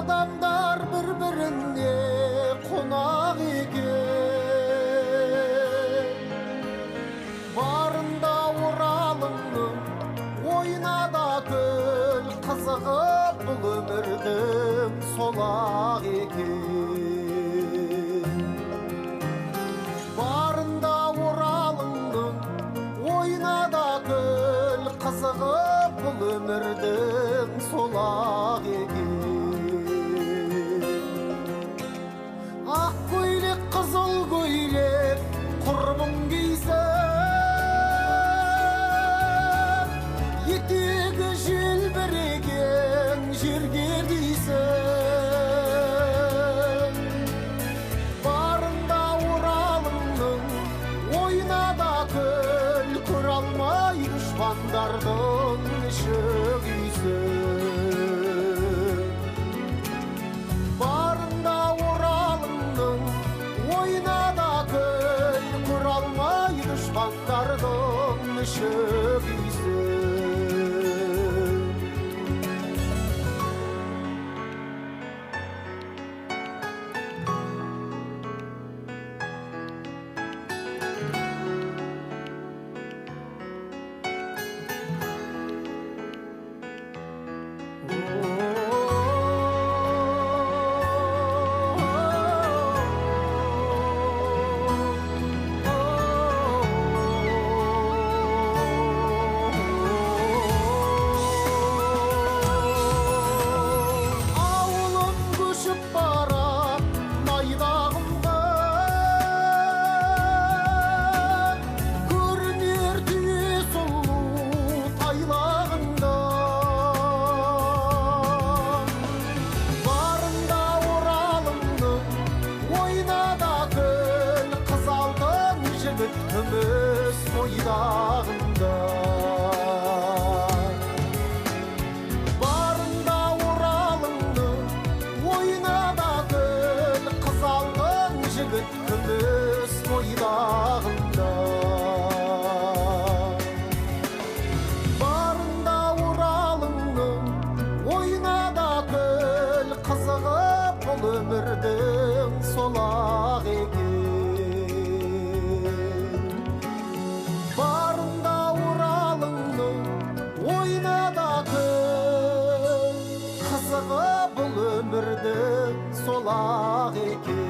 адамдар бір-біріне қонақ екен. Барында Оралыңның ойна да күл, қызығып бұл өмірдің сол-ақ екен. Барында Оралыңның ойна да күл, қызығып бұл өмірдің сол-ақ екен. Ақ көйлек, қызыл көйлек құрбың кисін, етегі желбіреген жерге дейсін. Барында Оралыңның ойна да күл, көре алмай дұшпандардың іші күйсін. Барында Оралыңның ойна да күл, көре алмай дұшпандардың іші күйсін. Күміс ойдағында барында Оралыңның ойна да күл, қыз алған жігіт күміс ойдағында. Барында Оралыңның ойна да күл, қызығып бұл өмірдің сол-ақ екен. Барында Оралыңның ойна да күл, қызығы бұл өмірдің сол-ақ екен.